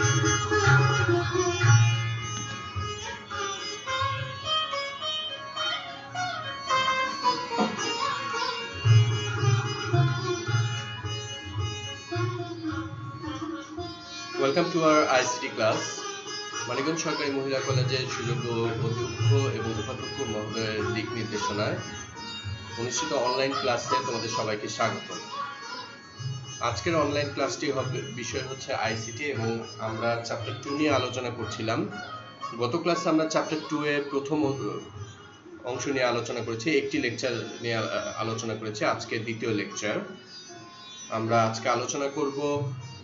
Welcome to our ICT class. Manikganj সরকারি মহিলা কলেজের সুযোগ্য অধ্যক্ষ এবং উপাধ্যক্ষ মহোদয়ের দিক নির্দেশনায় অনুষ্ঠিত অনলাইন ক্লাসে তোমাদের সবাইকে স্বাগত। আজকের অনলাইন ক্লাসটি বিষয় হচ্ছে আইসিটি এবং আমরা চ্যাপ্টার 2 নিয়ে আলোচনা করছিলাম। গত ক্লাসে আমরা চ্যাপ্টার 2 এর প্রথম অংশ নিয়ে আলোচনা করেছি, একটি লেকচার নিয়ে আলোচনা করেছি। আজকে দ্বিতীয় লেকচার আমরা আজকে আলোচনা করব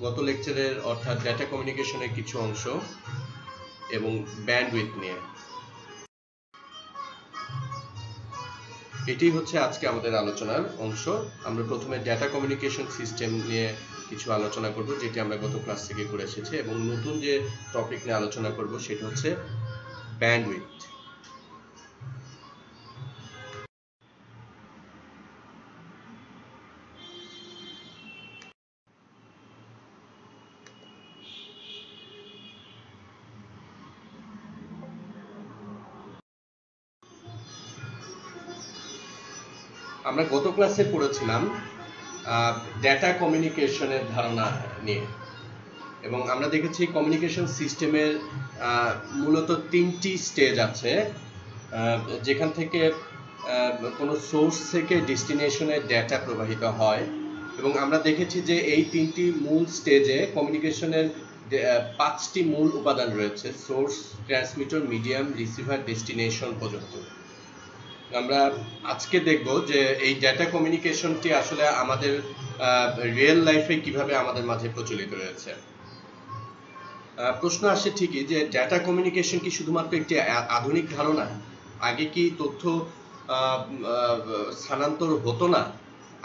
গত লেকচারের অর্থাৎ ডেটা কমিউনিকেশনের কিছু অংশ এবং ব্যান্ডউইথ নিয়ে। এটি হচ্ছে আজকে আমাদের আলোচনার অংশ। আমরা প্রথমে ডেটা কমিউনিকেশন সিস্টেম নিয়ে কিছু আলোচনা করব, যেটি আমরা গত ক্লাস থেকে করে এসেছি, এবং নতুন যে টপিক নিয়ে আলোচনা করব সেটা হচ্ছে ব্যান্ডউইথ। আমরা গত ক্লাসে পড়েছিলাম ডেটা কমিউনিকেশনের ধারণা নিয়ে, এবং আমরা দেখেছি কমিউনিকেশন সিস্টেমের মূলত 3টি স্টেজ আছে, যেখান থেকে কোনো সোর্স থেকে ডেস্টিনেশনের ডেটা প্রবাহিত হয়। এবং আমরা দেখেছি যে এই 3টি মূল স্টেজে কমিউনিকেশনের 5টি মূল উপাদান রয়েছে: source, transmitter, medium, receiver, destination পর্যন্ত। আমরা আজকে দেখব যে এই ডেটা কমিউনিকেশনটি আসলে আমাদের রিয়েল লাইফে কিভাবে আমাদের মাঝে প্রচলিত রয়েছে। প্রশ্ন আসে ঠিকই যে ডেটা কমিউনিকেশন কি শুধুমাত্র একটি আধুনিক ধারণা? আগে কি তথ্য স্থানান্তর হতো না?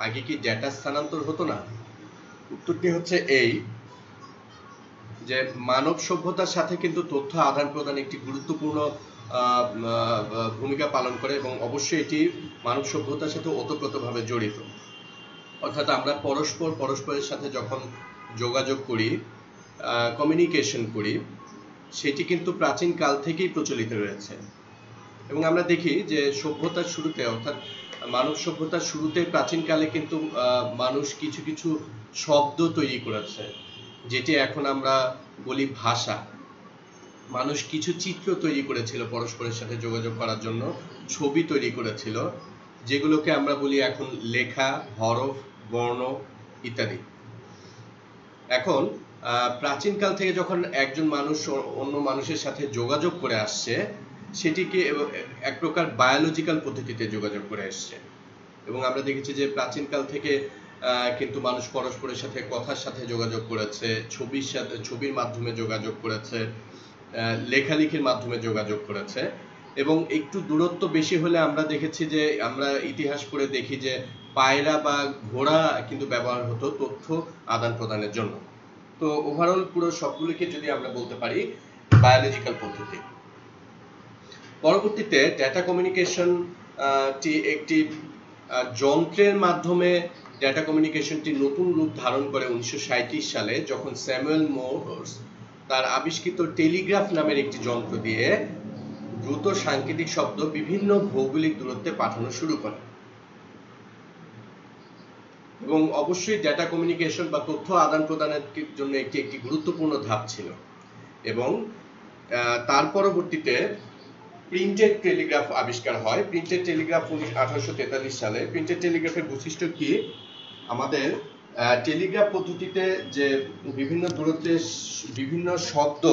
আগে কি ডেটা স্থানান্তর হতো না? উত্তরটি হচ্ছে এই যে মানব সভ্যতার সাথে কিন্তু তথ্য আদান প্রদান একটি গুরুত্বপূর্ণ ভূমিকা পালন করে, এবং অবশ্যই এটি মানব সভ্যতার সাথে ওতপ্রোতভাবে জড়িত। অর্থাৎ আমরা পরস্পরের সাথে যখন যোগাযোগ করি, কমিউনিকেশন করি, সেটি কিন্তু প্রাচীন কাল থেকেই প্রচলিত রয়েছে। এবং আমরা দেখি যে সভ্যতার শুরুতে, অর্থাৎ মানব সভ্যতার শুরুতে প্রাচীনকালে কিন্তু মানুষ কিছু কিছু শব্দ তৈরি করেছে, যেটি এখন আমরা বলি ভাষা। মানুষ কিছু চিত্র তৈরি করেছিল পরস্পরের সাথে যোগাযোগ করার জন্য, ছবি তৈরি করেছিল, যেগুলোকে আমরা বলি এখন লেখা, হরফ, বর্ণ ইত্যাদি। এখন প্রাচীনকাল থেকে যখন একজন মানুষ অন্য মানুষের সাথে যোগাযোগ করে আসছে, সেটিকে এক প্রকার বায়োলজিক্যাল পদ্ধতিতে যোগাযোগ করে আসছে। এবং আমরা দেখেছি যে প্রাচীনকাল থেকে কিন্তু মানুষ পরস্পরের সাথে কথার সাথে যোগাযোগ করেছে, ছবির মাধ্যমে যোগাযোগ করেছে, লেখালেখির মাধ্যমে যোগাযোগ করেছে। এবং একটু দূরত্ব বেশি হলে আমরা দেখেছি যে, আমরা ইতিহাস পড়ে দেখি যে পায়রা বা ঘোড়া কিন্তু ব্যবহার হতো তথ্য আদান প্রদানের জন্য। তো ওভারঅল পুরো সবগুলিকে যদি আমরা বলতে পারি বায়োলজিক্যাল পদ্ধতি। পরবর্তীতে ডেটা কমিউনিকেশনটি একটি যন্ত্রের মাধ্যমে ডেটা কমিউনিকেশনটি নতুন রূপ ধারণ করে 1937 সালে, যখন স্যামুয়েল মোর্স তার আবিষ্কৃত টেলিগ্রাফ নামের একটি যন্ত্র দিয়ে দ্রুত সাংকেতিক শব্দ বিভিন্ন ভৌগোলিক দূরত্বে পাঠানো শুরু করে। এবং অবশ্যই ডেটা কমিউনিকেশন বা তথ্য আদান প্রদানের জন্য একটি গুরুত্বপূর্ণ ধাপ ছিল। এবং তার পরবর্তীতে প্রিন্টেড টেলিগ্রাফ আবিষ্কার হয়। প্রিন্টেড টেলিগ্রাফ 1843 সালে। প্রিন্টেড টেলিগ্রাফের বৈশিষ্ট্য কি? আমাদের টেলিগ্রাফ পদ্ধতিতে যে বিভিন্ন দূরত্বে বিভিন্ন শব্দ,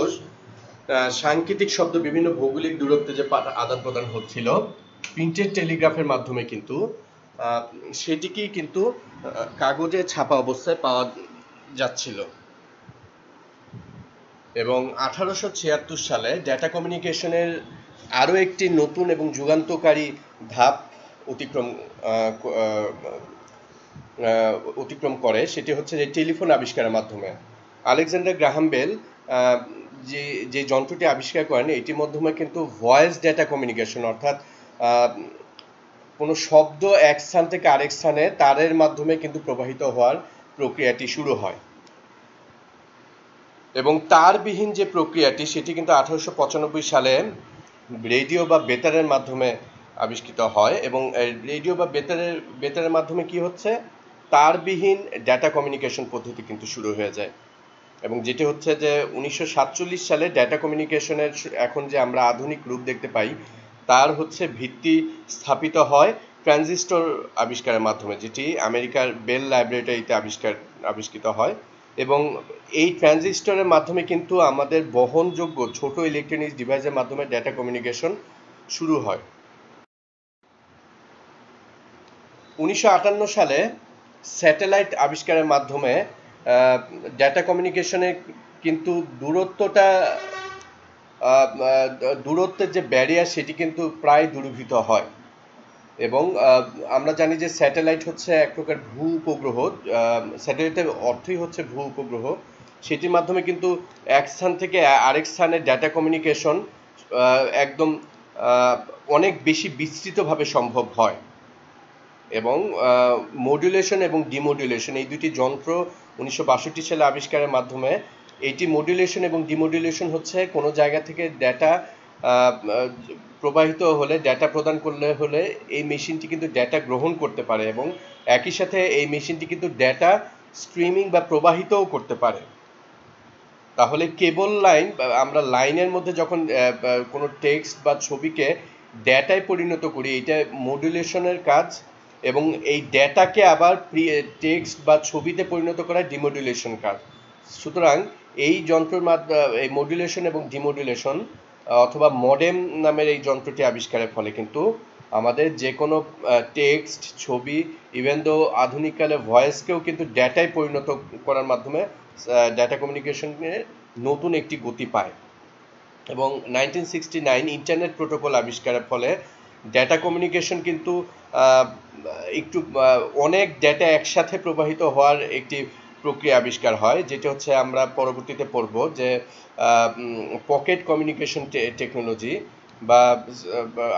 সাংকেতিক শব্দ বিভিন্ন ভৌগোলিক দূরত্বে যে আদান প্রদান হচ্ছিল, প্রিন্টেড টেলিগ্রাফের মাধ্যমে কিন্তু সেটিকেই কিন্তু কাগজে ছাপা অবস্থায় পাওয়া যাচ্ছিল। এবং 1876 সালে ডেটা কমিউনিকেশনের আরও একটি নতুন এবং যুগান্তকারী ধাপ অতিক্রম করে, সেটি হচ্ছে যে টেলিফোন আবিষ্কারের মাধ্যমে। আলেকজান্ডার গ্রাহাম বেল যে যন্ত্রটি আবিষ্কার করেন, এটির মাধ্যমে কিন্তু ভয়েস ডেটা কমিউনিকেশন, অর্থাৎ কোনো শব্দ এক স্থান থেকে আরেক স্থানে তারের মাধ্যমে কিন্তু প্রবাহিত হওয়ার প্রক্রিয়াটি শুরু হয়। এবং তারবিহীন যে প্রক্রিয়াটি সেটি কিন্তু 1895 সালে রেডিও বা বেতারের মাধ্যমে আবিষ্কৃত হয়। এবং রেডিও বা বেতারের মাধ্যমে কি হচ্ছে, তারবিহীন ডেটা কমিউনিকেশন পদ্ধতি কিন্তু শুরু হয়ে যায়। এবং যেটি হচ্ছে যে 1947 সালে ডেটা কমিউনিকেশনের এখন যে আমরা আধুনিক রূপ দেখতে পাই তার হচ্ছে ভিত্তি স্থাপিত হয় ট্রানজিস্টর আবিষ্কারের মাধ্যমে, যেটি আমেরিকার বেল ল্যাবরেটরিতে আবিষ্কৃত হয়। এবং এই ট্রানজিস্টরের মাধ্যমে কিন্তু আমাদের বহনযোগ্য ছোট ইলেকট্রনিক্স ডিভাইসের মাধ্যমে ডেটা কমিউনিকেশন শুরু হয়। 1958 সালে স্যাটেলাইট আবিষ্কারের মাধ্যমে ডেটা কমিউনিকেশনে কিন্তু দূরত্বের যে ব্যারিয়ার সেটি কিন্তু প্রায় দূরীভূত হয়। এবং আমরা জানি যে স্যাটেলাইট হচ্ছে এক প্রকার ভূ উপগ্রহ। স্যাটেলাইটের অর্থই হচ্ছে ভূ উপগ্রহ। সেটির মাধ্যমে কিন্তু এক স্থান থেকে আরেক স্থানে ডেটা কমিউনিকেশন একদম অনেক বেশি বিস্তৃতভাবে সম্ভব হয়। এবং মডুলেশন এবং ডিমডুলেশন এই দুটি যন্ত্র 1962 সালে আবিষ্কারের মাধ্যমে, এইটি মডুলেশন এবং ডিমডুলেশন হচ্ছে কোনো জায়গা থেকে ডেটা প্রবাহিত হলে, ডেটা প্রদান করলে হলে এই মেশিনটি কিন্তু ডেটা গ্রহণ করতে পারে এবং একই সাথে এই মেশিনটি কিন্তু ডেটা স্ট্রিমিং বা প্রবাহিতও করতে পারে। তাহলে কেবল লাইন, আমরা লাইনের মধ্যে যখন কোনো টেক্সট বা ছবিকে ডেটায় পরিণত করি, এটা মডুলেশনের কাজ। এবং এই ডেটাকে আবার টেক্সট বা ছবিতে পরিণত করা ডিমডুলেশন কাজ। সুতরাং এই যন্ত্রের মাধ্যমে এই মডুলেশন এবং ডিমডুলেশন অথবা মডেম নামের এই যন্ত্রটি আবিষ্কারের ফলে কিন্তু আমাদের যে কোনো টেক্সট, ছবি, ইভেন দো আধুনিককালে ভয়েসকেও কিন্তু ডেটায় পরিণত করার মাধ্যমে ডেটা কমিউনিকেশনে নতুন একটি গতি পায়। এবং 1969 ইন্টারনেট প্রোটোকল আবিষ্কারের ফলে ডেটা কমিউনিকেশন কিন্তু একটু অনেক ডেটা একসাথে প্রবাহিত হওয়ার একটি প্রক্রিয়া আবিষ্কার হয়, যেটা হচ্ছে আমরা পরবর্তীতে পড়ব যে পকেট কমিউনিকেশন টেকনোলজি, বা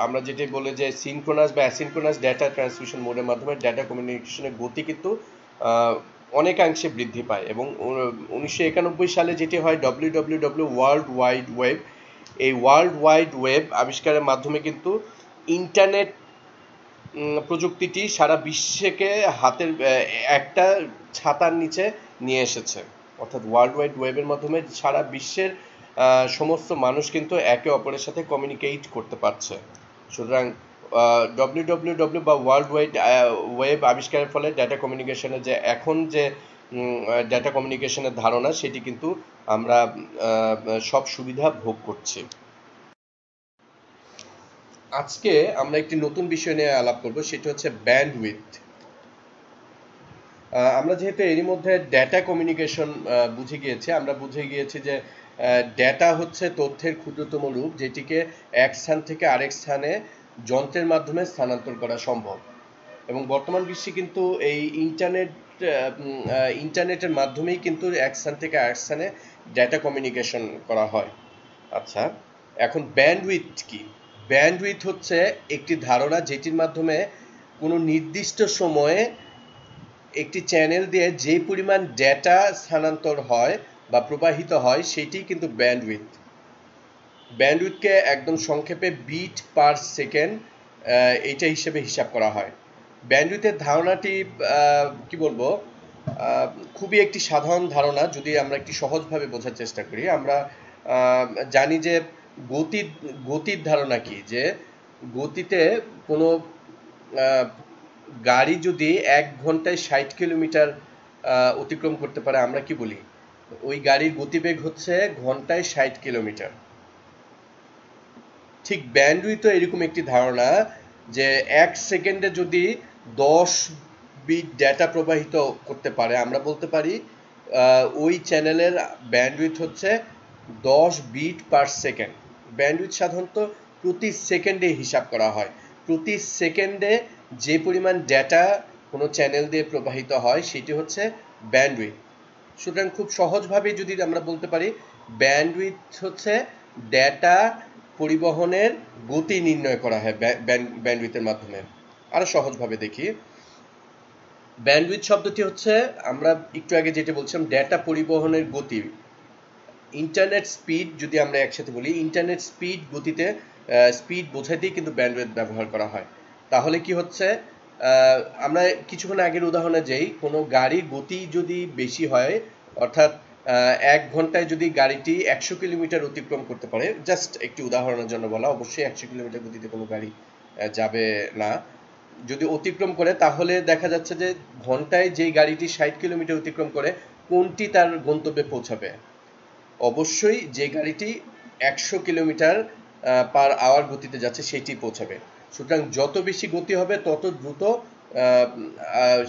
আমরা যেটি বলে যে সিনক্রোনাস বা অ্যাসিনক্রোনাস ডেটা ট্রান্সমিশন মোডের মাধ্যমে ডেটা কমিউনিকেশনের গতি কিন্তু অনেকাংশে বৃদ্ধি পায়। এবং 1991 সালে যেটি হয় WWW ওয়ার্ল্ড ওয়াইড ওয়েব, এই ওয়ার্ল্ড ওয়াইড ওয়েব আবিষ্কারের মাধ্যমে কিন্তু ইন্টারনেট প্রযুক্তিটি সারা বিশ্বকে হাতের একটা ছাতার নিচে নিয়ে এসেছে। অর্থাৎ ওয়ার্ল্ড ওয়াইড ওয়েবের মাধ্যমে সারা বিশ্বের সমস্ত মানুষ কিন্তু একে অপরের সাথে কমিউনিকেট করতে পারছে। সুতরাং WWW বা ওয়ার্ল্ড ওয়াইড ওয়েব আবিষ্কারের ফলে ডেটা কমিউনিকেশনের যে এখন যে ডেটা কমিউনিকেশনের ধারণা, সেটি কিন্তু আমরা সব সুবিধা ভোগ করছি। আজকে আমরা একটি নতুন বিষয় নিয়ে আলাপ করব, সেটা হচ্ছে ব্যান্ডউইথ। আমরা যেহেতু এরই মধ্যে ডেটা কমিউনিকেশন আমরা বুঝে গিয়েছি যে ডেটা হচ্ছে তথ্যের ক্ষুদ্রতম রূপ, যেটিকে এক স্থান থেকে আরেক স্থানে যন্ত্রের মাধ্যমে স্থানান্তর করা সম্ভব। এবং বর্তমান বিশ্বে কিন্তু এই ইন্টারনেটের মাধ্যমেই কিন্তু এক স্থান থেকে আরেক স্থানে ডেটা কমিউনিকেশন করা হয়। আচ্ছা, এখন ব্যান্ডউইথ কি? ব্যান্ডউইথ হচ্ছে একটি ধারণা যেটির মাধ্যমে কোনো নির্দিষ্ট সময়ে একটি চ্যানেল দিয়ে যে পরিমাণ ডেটা স্থানান্তর হয় বা প্রবাহিত হয় সেটি কিন্তু ব্যান্ডউইথ। ব্যান্ডউইথকে একদম সংক্ষেপে বিট পার সেকেন্ড এইটা হিসেবে হিসাব করা হয়। ব্যান্ডউইথের ধারণাটি কি বলবো, খুবই একটি সাধারণ ধারণা। যদি আমরা একটি সহজভাবে বোঝার চেষ্টা করি, আমরা জানি যে গতির ধারণা কি, যে গতিতে কোনো গাড়ি যদি 1 ঘন্টায় 60 কিলোমিটার অতিক্রম করতে পারে, আমরা কি বলি? ওই গাড়ির গতিবেগ হচ্ছে ঘন্টায় 60 কিলোমিটার। ঠিক ব্যান্ডউইথও এরকম একটি ধারণা যে 1 সেকেন্ডে যদি 10 বিট ডেটা প্রবাহিত করতে পারে, আমরা বলতে পারি ওই চ্যানেলের ব্যান্ডউইথ হচ্ছে 10 বিট পার সেকেন্ড। ব্যান্ডউইথ সাধারণত প্রতি সেকেন্ডে হিসাব করা হয়। প্রতি সেকেন্ডে যে পরিমাণ ডেটা কোনো চ্যানেল দিয়ে প্রবাহিত হয় সেটি হচ্ছে ব্যান্ডউইথ। সুতরাং খুব সহজভাবে যদি আমরা বলতে পারি, ব্যান্ডউইথ হচ্ছে ডেটা পরিবহনের গতি নির্ণয় করা হয় ব্যান্ডউইথের মাধ্যমে। আরো সহজভাবে দেখি, ব্যান্ডউইথ শব্দটি হচ্ছে, আমরা একটু আগে যেটা বলছিলাম, ডেটা পরিবহনের গতি। ইন্টারনেট স্পিড যদি আমরা একসাথে বলি, ইন্টারনেট স্পিড গতিতে স্পিড বোঝাইতেই কিন্তু ব্যান্ডউইথ ব্যবহার করা হয়। তাহলে কি হচ্ছে, আমরা কিছুক্ষণ আগের উদাহরণে যেই কোনো গাড়ির গতি যদি বেশি হয়, অর্থাৎ 1 ঘন্টায় যদি গাড়িটি 100 কিলোমিটার অতিক্রম করতে পারে, জাস্ট একটি উদাহরণের জন্য বলা, অবশ্যই 100 কিলোমিটার গতিতে কোনো গাড়ি যাবে না, যদি অতিক্রম করে তাহলে দেখা যাচ্ছে যে ঘন্টায় যেই গাড়িটি 60 কিলোমিটার অতিক্রম করে কোনটি তার গন্তব্যে পৌঁছাবে, অবশ্যই যে গাড়িটি 100 কিলোমিটার পার আওয়ার গতিতে যাচ্ছে সেটি পৌঁছাবে। সুতরাং যত বেশি গতি হবে তত দ্রুত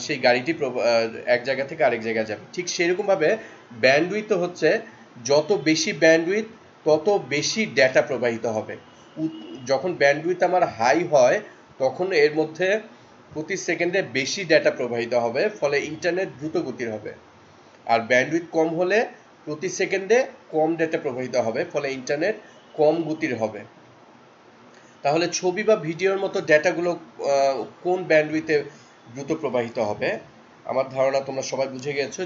সেই গাড়িটি এক জায়গা থেকে আরেক জায়গায় যাবে। ঠিক সেরকমভাবে ব্যান্ডউইথ হচ্ছে যত বেশি ব্যান্ডউইথ তত বেশি ডেটা প্রবাহিত হবে। যখন ব্যান্ডউইথ আমার হাই হয় তখন এর মধ্যে প্রতি সেকেন্ডে বেশি ডেটা প্রবাহিত হবে, ফলে ইন্টারনেট দ্রুত গতির হবে। আর ব্যান্ডউইথ কম হলে প্রতি সেকেন্ডে কম ডেটা প্রবাহিত হবে, ফলে ইন্টারনেট কম গতির হবে। তাহলে ছবি বা ভিডিওর মতো ডেটাগুলো কোন ব্যান্ডউইথে দ্রুত প্রবাহিত হবে? আমার ধারণা তোমরা সবাই বুঝে গেছো,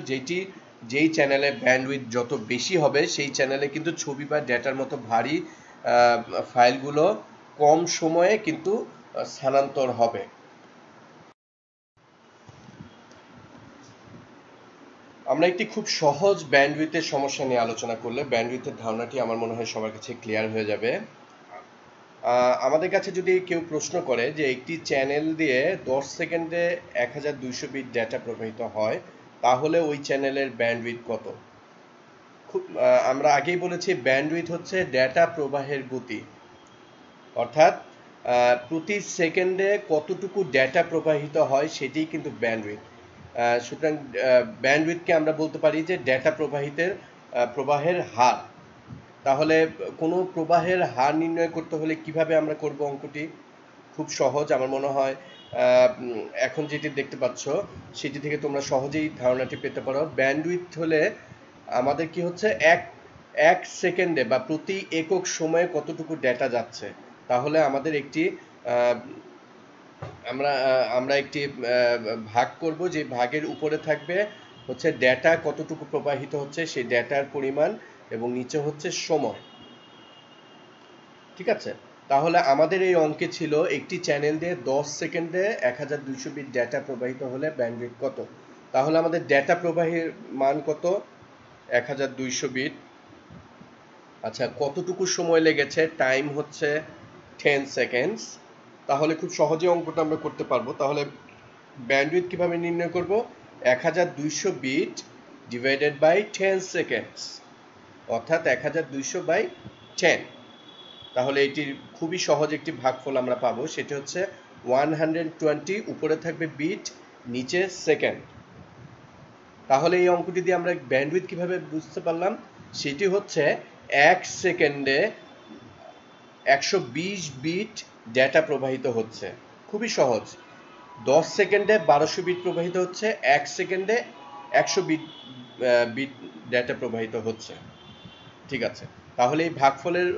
যেই চ্যানেলে ব্যান্ডউইথ যত বেশি হবে সেই চ্যানেলে কিন্তু ছবি বা ডেটার মতো ভারী ফাইলগুলো কম সময়ে কিন্তু স্থানান্তর হবে। আমরা একটি খুব সহজ ব্যান্ডউইথের সমস্যা নিয়ে আলোচনা করলে ব্যান্ডউইথের ধারণাটি আমার মনে হয় সবার কাছে ক্লিয়ার হয়ে যাবে। আমাদের কাছে যদি কেউ প্রশ্ন করে যে একটি চ্যানেল দিয়ে 10 সেকেন্ডে 1200 বিট ডেটা প্রবাহিত হয়, তাহলে ওই চ্যানেলের ব্যান্ডউইথ কত? আমরা আগেই বলেছি ব্যান্ডউইথ হচ্ছে ডেটা প্রবাহের গতি, অর্থাৎ প্রতি সেকেন্ডে কতটুকু ডেটা প্রবাহিত হয় সেটিই কিন্তু ব্যান্ডউইথ। সুতরাং ব্যান্ডউইথকে আমরা বলতে পারি যে ডেটা প্রবাহের হার। তাহলে কোনো প্রবাহের হার নির্ণয় করতে হলে কিভাবে আমরা করব অঙ্কটি? খুব সহজ, আমার মনে হয় এখন যেটি দেখতে পাচ্ছ সেটি থেকে তোমরা সহজেই ধারণাটি পেতে পারো। ব্যান্ডউইথ হলে আমাদের কি হচ্ছে, এক সেকেন্ডে বা প্রতি একক সময়ে কতটুকু ডেটা যাচ্ছে। তাহলে আমাদের আমরা একটি ভাগ করব, যে ভাগের উপরে থাকবে হচ্ছে ডেটা কতটুকু প্রবাহিত হচ্ছে সেই ডেটার পরিমাণ, এবং নিচে হচ্ছে সময়। ঠিক আছে, তাহলে আমাদের এই অঙ্কে ছিল একটি চ্যানেল দিয়ে 10 সেকেন্ডে 1200 বিট ডেটা প্রবাহিত হলে ব্যান্ডউইথ কত। তাহলে আমাদের ডেটা প্রবাহের মান কত? 1200 বিট। আচ্ছা, কতটুকু সময় লেগেছে? টাইম হচ্ছে 10 সেকেন্ডস। তাহলে খুব সহজে অঙ্কটা আমরা করতে পারবো। তাহলে ব্যান্ডউইথ কিভাবে নির্ণয় করব? 1200 বিট ডিভাইডেড বাই 10 সেকেন্ডস, অর্থাৎ 1200/10। তাহলে এটির খুবই সহজ একটি ভাগফল আমরা পাবো, সেটি হচ্ছে 120, উপরে থাকবে বিট, নিচে সেকেন্ড। তাহলে এই অঙ্কটি দিয়ে আমরা ব্যান্ডউইথ কিভাবে বুঝতে পারলাম? সেটি হচ্ছে 1 সেকেন্ডে 120 বিট ডেটা প্রবাহিত হচ্ছে। খুবই সহজ। 10 সেকেন্ডে 1200 বিট প্রবাহিত হচ্ছে, 1 সেকেন্ডে 100 বিট ডেটা প্রবাহিত হচ্ছে। ঠিক আছে, তাহলে এই ভাগফলের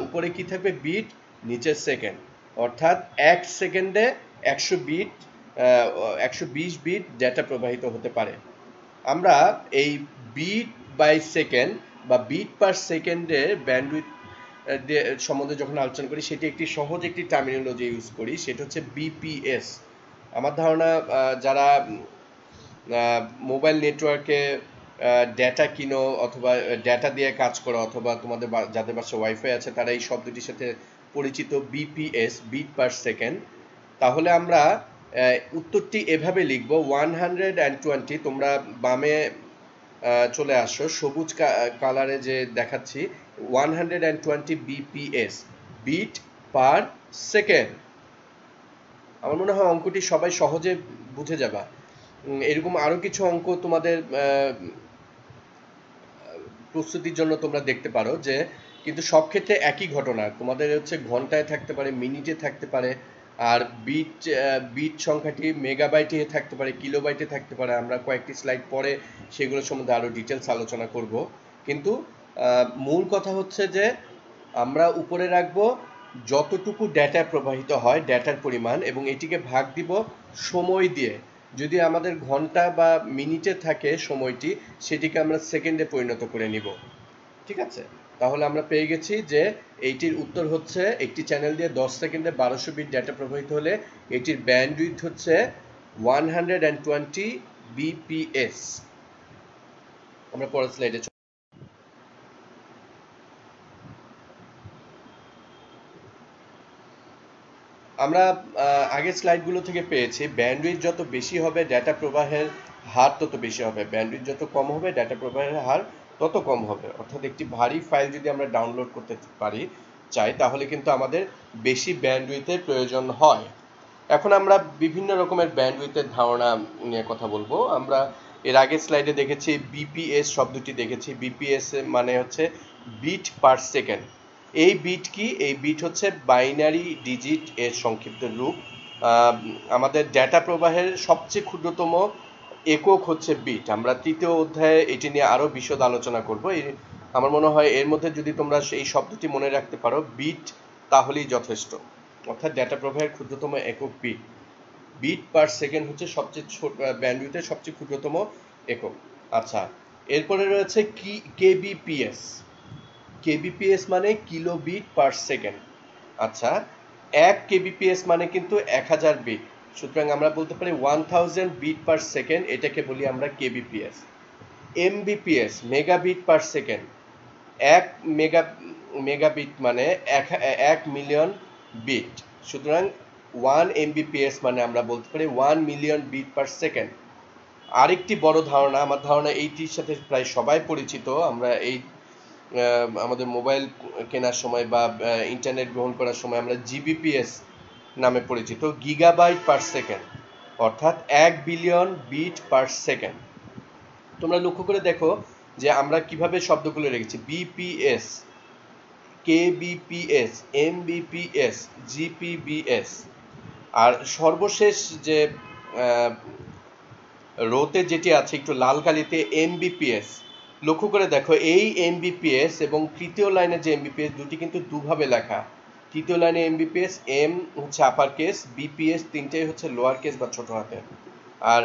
উপরে কি থাকবে? বিট, নিচে সেকেন্ড, অর্থাৎ 1 সেকেন্ডে 120 বিট ডেটা প্রবাহিত হতে পারে। আমরা এই বিট বাই সেকেন্ড বা বিট পার সেকেন্ডের ব্যান্ডউইথ সম্বন্ধে যখন আলোচনা করি, সেটি একটি সহজ একটি টার্মিনোলজি ইউজ করি, সেটা হচ্ছে বিপিএস। আমার ধারণা যারা মোবাইল নেটওয়ার্কে ডেটা কিনো অথবা ডেটা দিয়ে কাজ করো, অথবা তোমাদের যাদের বাসায় ওয়াইফাই আছে তারা এই শব্দটির সাথে পরিচিত, বিপিএস, বিট পার সেকেন্ড। তাহলে আমরা উত্তরটি এভাবে লিখব, 120, তোমরা বামে চলে আসো, সবুজ কালারে যে দেখাচ্ছি, 120 বিপিএস, বিট পার সেকেন্ড। আমার মনে হয় অঙ্কটি সবাই সহজে বুঝে যাবা। এরকম আরো কিছু অঙ্ক তোমাদের প্রস্তুতির জন্য তোমরা দেখতে পারো, যে কিন্তু সব ক্ষেত্রে একই ঘটনা। তোমাদের হচ্ছে ঘন্টায় থাকতে পারে, মিনিটে থাকতে পারে, আর বিট সংখ্যাটি মেগাবাইটে থাকতে পারে, কিলোবাইটে থাকতে পারে। আমরা কয়েকটি স্লাইড পরে সেগুলোর সম্বন্ধে আরো ডিটেলস আলোচনা করব। কিন্তু মূল কথা হচ্ছে যে আমরা উপরে রাখবো যতটুকু ডেটা প্রবাহিত হয় ডেটার পরিমাণ, এবং এটিকে ভাগ দিব সময় দিয়ে। যদি আমাদের ঘন্টা বা মিনিটে থাকে সময়টি, সেটিকে আমরা সেকেন্ডে পরিণত করে নিব। ঠিক আছে, তাহলে আমরা পেয়ে গেছি যে এইটির উত্তর হচ্ছে একটি চ্যানেল দিয়ে 10 সেকেন্ডে 1200 বিট ডেটা প্রবাহিত হলে এটির ব্যান্ডউইথ হচ্ছে 120 বিপিএস। আমরা পরের স্লাইডে আমরা আগের স্লাইডগুলো থেকে পেয়েছি ব্যান্ডউইথ যত বেশি হবে ডেটা প্রবাহের হার তত বেশি হবে, ব্যান্ডউইথ যত কম হবে ডেটা প্রবাহের হার তত কম হবে। অর্থাৎ একটি ভারী ফাইল যদি আমরা ডাউনলোড করতে চাই তাহলে কিন্তু আমাদের বেশি ব্যান্ডউইথের প্রয়োজন হয়। এখন আমরা বিভিন্ন রকমের ব্যান্ডউইথের ধারণা নিয়ে কথা বলবো। আমরা এর আগের স্লাইডে দেখেছি বিপিএস শব্দটি দেখেছি। বিপিএস মানে হচ্ছে বিট পার সেকেন্ড। এই বিট কি? এই বিট হচ্ছে বাইনারি ডিজিট এর সংক্ষিপ্ত রূপ। আমাদের ডেটা প্রবাহের সবচেয়ে ক্ষুদ্রতম একক হচ্ছে বিট। আমরা তৃতীয় অধ্যায়ে এটি নিয়ে আরো বিশদ আলোচনা করব। আমার মনে হয় এর মধ্যে যদি তোমরা এই শব্দটি মনে রাখতে পারো বিট, তাহলেই যথেষ্ট। অর্থাৎ ডেটা প্রবাহের ক্ষুদ্রতম একক বিট। বিট পার সেকেন্ড হচ্ছে সবচেয়ে ছোট ব্যান্ডউইথের সবচেয়ে ক্ষুদ্রতম একক। আচ্ছা, এরপরে রয়েছে কি কেবিপিএস। কেবিপিএস মানে কিলোবিট পার সেকেন্ড। আচ্ছা, 1 কেবিপিএস মানে কিন্তু 1000 বিট। সুতরাং আমরা বলতে পারি 1000 বিট পার সেকেন্ড, এটাকে বলি আমরা kbps. Mbps megabit per second. 1 megabit মানে 1 মিলিয়ন বিট। সুতরাং 1 এমবিপিএস মানে আমরা বলতে পারি 1 মিলিয়ন বিট পার সেকেন্ড। আরেকটি বড় ধারণা, আমার ধারণা এইটির সাথে প্রায় সবাই পরিচিত, আমরা এই আমাদের মোবাইল কেনার সময় বা ইন্টারনেট গ্রহণ করার সময় আমরা জিবিপিএস নামে পরিচিত, গিগাবাইট পার সেকেন্ড, অর্থাৎ 1 বিলিয়ন বিট পার সেকেন্ড। তোমরা লক্ষ্য করে দেখো যে আমরা কিভাবে শব্দগুলো রেখেছি। BPS, KBPS, MBPS, GPBS. আর সর্বশেষ যে রোতে যেটি আছে একটু লাল কালিতে এমবিপিএস। লক্ষ্য করে দেখো এই এমবিপিএস এবং তৃতীয় লাইনে যে এমবিপিএস দুটি কিন্তু দুভাবে লেখা। তৃতীয় লাইনে এমবিপিএস, এম হচ্ছে আপার কেস, বিপিএস তিনটাই হচ্ছে লোয়ার কেস বা ছোট হাতের। আর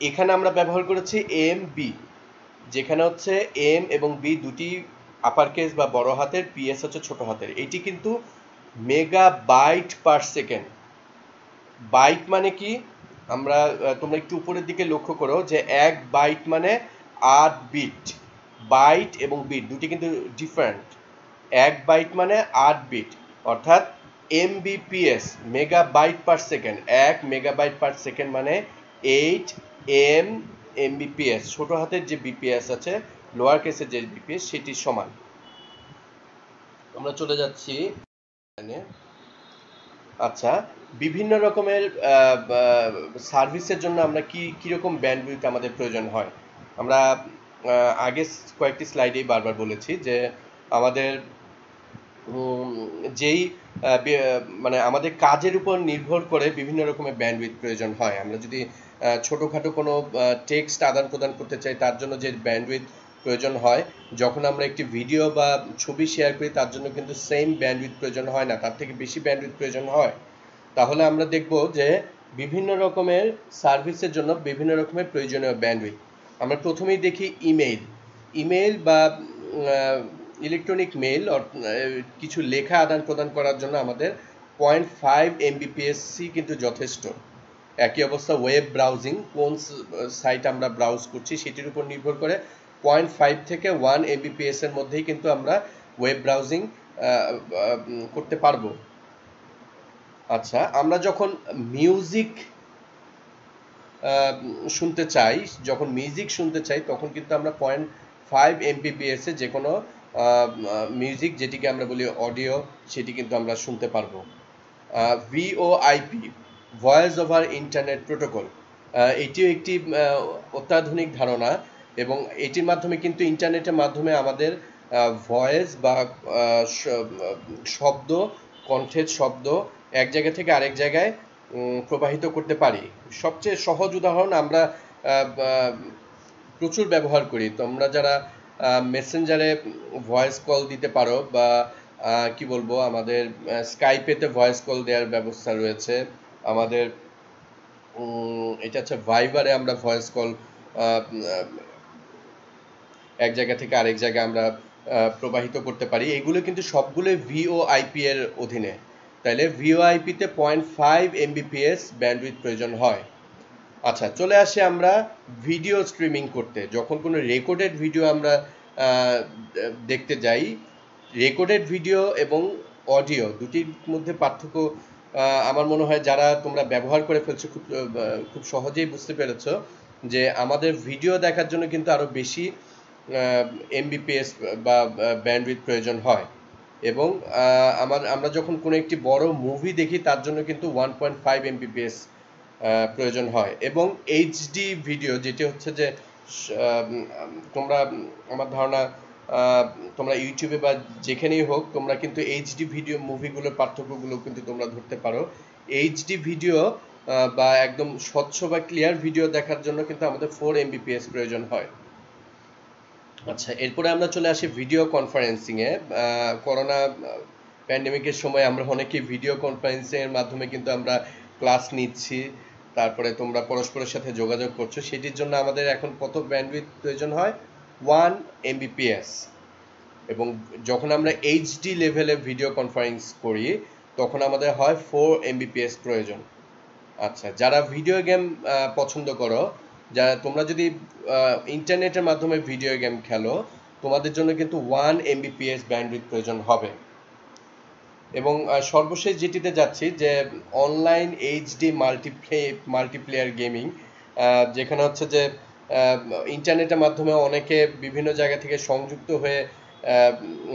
এখানে আমরা ব্যবহার করেছি এম বি, যেখানে হচ্ছে এম এবং বি দুটি আপার কেস বা বড় হাতের, পিএস হচ্ছে ছোট হাতের। এটি কিন্তু মেগাবাইট পার সেকেন্ড। বাইট মানে কি? আমরা তোমরা একটু উপরের দিকে লক্ষ্য করো যে 1 বাইট মানে 8 বিট। বাইট এবং বিট দুটি কিন্তু ডিফারেন্ট। 1 বাইট মানে 8 বিট, অর্থাৎ Mbps megabyte per second. 1 megabyte per second মানে 8 এমবিপিএস। ছোট হাতের যে বিপিএস আছে, লোয়ার কেসের যে বিপিএস, সেটির সমান। আমরা চলে যাচ্ছি। আচ্ছা, বিভিন্ন রকমের সার্ভিসের জন্য আমরা কিরকম ব্যান্ডউইথ আমাদের প্রয়োজন হয়। আমরা আগে কয়েকটি স্লাইডেই বারবার বলেছি যে আমাদের যেই মানে আমাদের কাজের উপর নির্ভর করে বিভিন্ন রকমের ব্যান্ডউইথ প্রয়োজন হয়। আমরা যদি ছোটোখাটো কোনো টেক্সট আদান প্রদান করতে চাই তার জন্য যে ব্যান্ডউইথ প্রয়োজন হয়, যখন আমরা একটি ভিডিও বা ছবি শেয়ার করি তার জন্য কিন্তু সেম ব্যান্ডউইথ প্রয়োজন হয় না, তার থেকে বেশি ব্যান্ডউইথ প্রয়োজন হয়। তাহলে আমরা দেখব যে বিভিন্ন রকমের সার্ভিসের জন্য বিভিন্ন রকমের প্রয়োজনীয় ব্যান্ডউইথ। আমরা প্রথমেই দেখি ইমেইল বা ইলেকট্রনিক মেইল, কিছু লেখা আদান প্রদান করার জন্য আমাদের 0.5 এমবিপিএসসি কিন্তু যথেষ্ট। একই অবস্থা ওয়েব ব্রাউজিং, কোন সাইট আমরা ব্রাউজ করছি সেটির উপর নির্ভর করে 0.5 থেকে 1 এমবিপিএস এর মধ্যেই কিন্তু আমরা ওয়েব ব্রাউজিং করতে পারবো। আচ্ছা, আমরা যখন মিউজিক শুনতে চাই তখন কিন্তু আমরা 0.5 এমবিপিএস এ যে কোনো মিউজিক, যেটিকে আমরা বলি অডিও, সেটি কিন্তু আমরা শুনতে পারবো। VoIP, voice over internet protocol, এটিও একটি অত্যাধুনিক ধারণা এবং এটির মাধ্যমে কিন্তু ইন্টারনেটের মাধ্যমে আমাদের ভয়েস বা শব্দ, কণ্ঠের শব্দ এক জায়গা থেকে আরেক জায়গায় প্রবাহিত করতে পারি। সবচেয়ে সহজ উদাহরণ আমরা প্রচুর ব্যবহার করি। তোমরা যারা মেসেঞ্জারে ভয়েস কল দিতে পারো বা কি বলবো, আমাদের স্কাইপেতে ভয়েস কল দেওয়ার ব্যবস্থা রয়েছে। আমাদের এটা হচ্ছে ভাইবারে আমরা ভয়েস কল এক জায়গা থেকে আরেক জায়গায় আমরা প্রবাহিত করতে পারি। এগুলো কিন্তু সবগুলোই ভিওআইপি এর অধীনে। তাইলে ভিওআইপিতে 0.5 এমবিপিএস ব্যান্ডউইথ প্রয়োজন হয়। আচ্ছা, চলে আসি আমরা ভিডিও স্ট্রিমিং করতে। যখন কোনো রেকর্ডেড ভিডিও আমরা দেখতে যাই, রেকর্ডেড ভিডিও এবং অডিও দুটির মধ্যে পার্থক্য আমার মনে হয় যারা তোমরা ব্যবহার করে ফেলছো খুব সহজেই বুঝতে পেরেছো যে আমাদের ভিডিও দেখার জন্য কিন্তু আরও বেশি এমবিপিএস বা ব্যান্ডউইথ প্রয়োজন হয়, এবং আমরা যখন কোনো একটি বড় মুভি দেখি তার জন্য কিন্তু 1.5 এমবিপিএস প্রয়োজন হয়। এবং এইচডি ভিডিও যেটি হচ্ছে যে তোমরা, আমার ধারণা তোমরা ইউটিউবে বা যেখানেই হোক তোমরা কিন্তু এইচডি ভিডিও মুভিগুলোর পার্থক্যগুলো কিন্তু তোমরা ধরতে পারো। এইচডি ভিডিও বা একদম স্বচ্ছ বা ক্লিয়ার ভিডিও দেখার জন্য কিন্তু আমাদের 4 এমবিপিএস প্রয়োজন হয়। আচ্ছা, এরপরে আমরা চলে আসি ভিডিও কনফারেন্সিংয়ে। করোনা প্যান্ডেমিকের সময় আমরা অনেকেই ভিডিও কনফারেন্সিংয়ের মাধ্যমে কিন্তু আমরা ক্লাস নিচ্ছি, তারপরে তোমরা পরস্পরের সাথে যোগাযোগ করছো। সেটির জন্য আমাদের এখন কত ব্যান্ডউইথ প্রয়োজন হয়? 1 এমবিপিএস। এবং যখন আমরা এইচডি লেভেলে ভিডিও কনফারেন্স করি তখন আমাদের হয় 4 এমবিপিএস প্রয়োজন। আচ্ছা, যারা ভিডিও গেম পছন্দ করো, তোমরা যদি ইন্টারনেটের মাধ্যমে ভিডিও গেম খেলো, তোমাদের জন্য কিন্তু 1 এমবিপিএস ব্যান্ডউইথ প্রয়োজন হবে। এবং সর্বশেষ যেটিতে যাচ্ছি যে অনলাইন এইচডি মাল্টিপ্লেয়ার গেমিং, যেখানে হচ্ছে যে ইন্টারনেটের মাধ্যমে অনেকে বিভিন্ন জায়গা থেকে সংযুক্ত হয়ে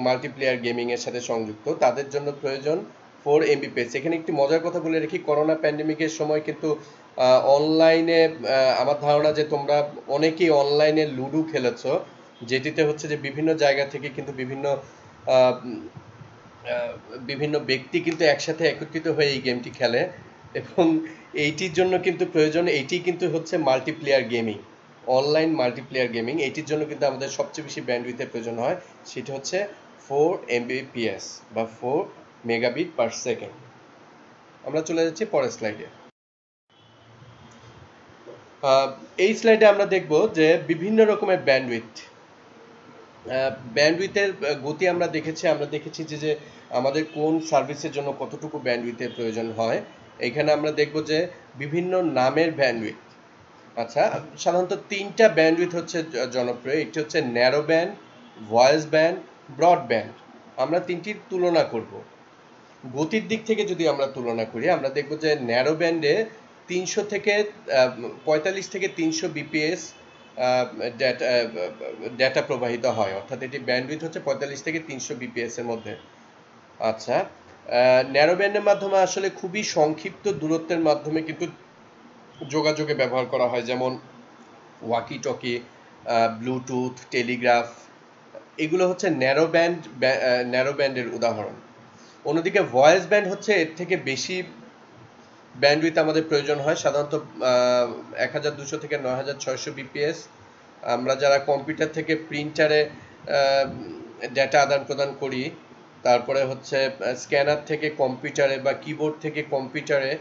মাল্টিপ্লেয়ার গেমিংয়ের সাথে সংযুক্ত, তাদের জন্য প্রয়োজন 4 এমবিপিএস। এখানে একটি মজার কথা বলে রাখি, করোনা প্যান্ডেমিকের সময় কিন্তু অনলাইনে আমার ধারণা যে তোমরা অনেকেই অনলাইনে লুডো খেলেছো, যেটিতে হচ্ছে যে বিভিন্ন জায়গা থেকে কিন্তু বিভিন্ন ব্যক্তি কিন্তু একসাথে একত্রিত হয়ে এই গেমটি খেলে, এবং এইটির জন্য কিন্তু প্রয়োজন, এইটি কিন্তু হচ্ছে multiplayer gaming, online multiplayer gaming. এইটির জন্য কিন্তু আমাদের সবচেয়ে বেশি ব্যান্ডউইথের প্রয়োজন হয়, সেটা হচ্ছে 4 এমবিপিএস বা 4 মেগাবিট পার সেকেন্ড। আমরা চলে যাচ্ছি পরের স্লাইডে। এই স্লাইডে আমরা দেখব যে বিভিন্ন রকমের ব্যান্ডউইথের গতি আমরা দেখেছি যে আমাদের কোন সার্ভিসের জন্য কতটুকু ব্যান্ডউইথের প্রয়োজন হয়। এখানে আমরা দেখব যে বিভিন্ন নামের ব্যান্ডউইথ। আচ্ছা, সাধারণত 3টা ব্যান্ডউইথ হচ্ছে জনপ্রিয়। একটি হচ্ছে narrow band, voice band, broadband. আমরা তিনটির তুলনা করব। গতির দিক থেকে যদি আমরা তুলনা করি, আমরা দেখব যে ন্যারো ব্যান্ডে 45 থেকে 300 বিপিএস ডেটা প্রবাহিত হয়, অর্থাৎ এটি ব্যান্ডউইথ হচ্ছে 45 থেকে 300 বিপিএস এর মধ্যে। আচ্ছা, ন্যারো ব্যান্ডের মাধ্যমে আসলে খুবই সংক্ষিপ্ত দূরত্বের মাধ্যমে কিন্তু যোগাযোগে ব্যবহার করা হয়, যেমন ওয়াকি টকি, ব্লুটুথ, টেলিগ্রাফ। এগুলো হচ্ছে ন্যারো ব্যান্ডের উদাহরণ। অন্যদিকে ভয়েস ব্যান্ড হচ্ছে এর থেকে বেশি ব্যান্ডউইথ আমাদের প্রয়োজন হয়, সাধারণত 1200 থেকে 9600 বিপিএস। আমরা যারা কম্পিউটার থেকে প্রিন্টারে ডেটা আদান প্রদান করি, তারপরে হচ্ছে স্ক্যানার থেকে কম্পিউটারে বা কিবোর্ড থেকে কম্পিউটারে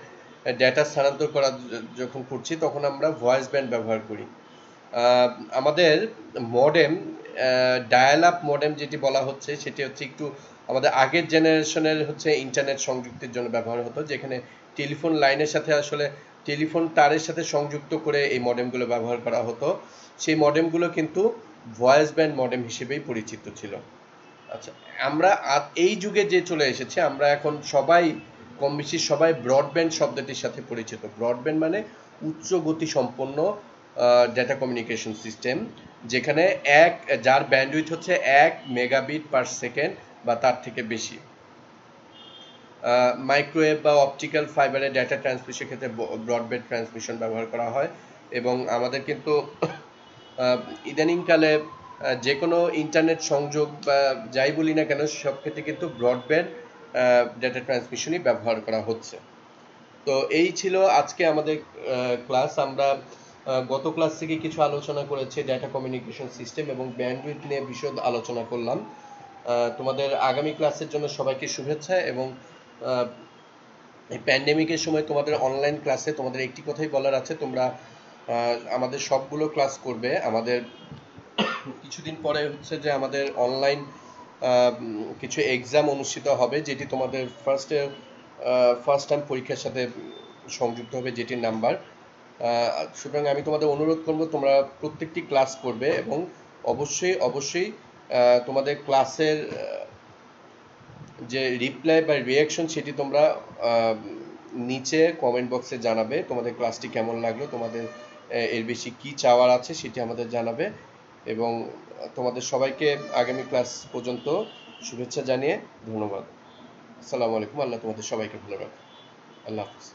ডেটা স্থানান্তর করা যখন করছি, তখন আমরা ভয়েস ব্যান্ড ব্যবহার করি। আমাদের মডেম, ডায়াল আপ মডেম যেটি বলা হচ্ছে, সেটি হচ্ছে একটু আমাদের আগের জেনারেশনের হচ্ছে ইন্টারনেট সংযুক্তির জন্য ব্যবহার হতো, যেখানে টেলিফোন লাইনের সাথে আসলে টেলিফোন তারের সাথে সংযুক্ত করে এই মডেমগুলো ব্যবহার করা হতো। সেই মডেমগুলো কিন্তু ভয়েস ব্যান্ড মডেম হিসেবেই পরিচিত ছিল। আচ্ছা, আমরা এই যুগে যে চলে এসেছে, আমরা এখন কম বেশি সবাই ব্রডব্যান্ড শব্দটির সাথে পরিচিত। ব্রডব্যান্ড মানে উচ্চ গতি সম্পন্ন ডেটা কমিউনিকেশন সিস্টেম, যেখানে যার ব্যান্ডউইথ হচ্ছে 1 মেগাবিট পার সেকেন্ড বা তার থেকে বেশি। মাইক্রোওয়েভ বা অপটিক্যাল ফাইবারে ডেটা ট্রান্সমিশনের ক্ষেত্রে ব্রডব্যান্ড ট্রান্সমিশন ব্যবহার করা হয়। এবং আমাদের কিন্তু ইদানিংকালে যে কোনো ইন্টারনেট সংযোগ বা যাই বলি না কেন, সব ক্ষেত্রে কিন্তু ব্রডব্যান্ড ডেটা ট্রান্সমিশনই ব্যবহার করা হচ্ছে। তো এই ছিল আজকে আমাদের ক্লাস। আমরা গত ক্লাস থেকে কিছু আলোচনা করেছি ডেটা কমিউনিকেশন সিস্টেম এবং ব্যান্ডউইথ নিয়ে বিশদ আলোচনা করলাম। তোমাদের আগামী ক্লাসের জন্য সবাইকে শুভেচ্ছা। এবং এই প্যান্ডেমিকের সময় তোমাদের অনলাইন ক্লাসে তোমাদের একটি কথাই বলার আছে, তোমরা আমাদের সবগুলো ক্লাস করবে। আমাদের কিছুদিন পরে হচ্ছে যে আমাদের অনলাইন কিছু এক্সাম অনুষ্ঠিত হবে, যেটি তোমাদের ফার্স্ট টাইম পরীক্ষার সাথে সংযুক্ত হবে, যেটির নাম্বার। সুতরাং আমি তোমাদের অনুরোধ করব তোমরা প্রত্যেকটি ক্লাস করবে এবং অবশ্যই অবশ্যই তোমাদের ক্লাসের যে রিপ্লাই বা রিয়াকশন সেটি তোমরা নিচে কমেন্ট বক্সে জানাবে। তোমাদের ক্লাসটি কেমন লাগলো, তোমাদের এর বেশি কি চাওয়ার আছে সেটি আমাদের জানাবে। এবং তোমাদের সবাইকে আগামী ক্লাস পর্যন্ত শুভেচ্ছা জানিয়ে ধন্যবাদ। আসসালামু আলাইকুম। আল্লাহ তোমাদের সবাইকে ভালো রাখুন। আল্লাহ হাফিজ।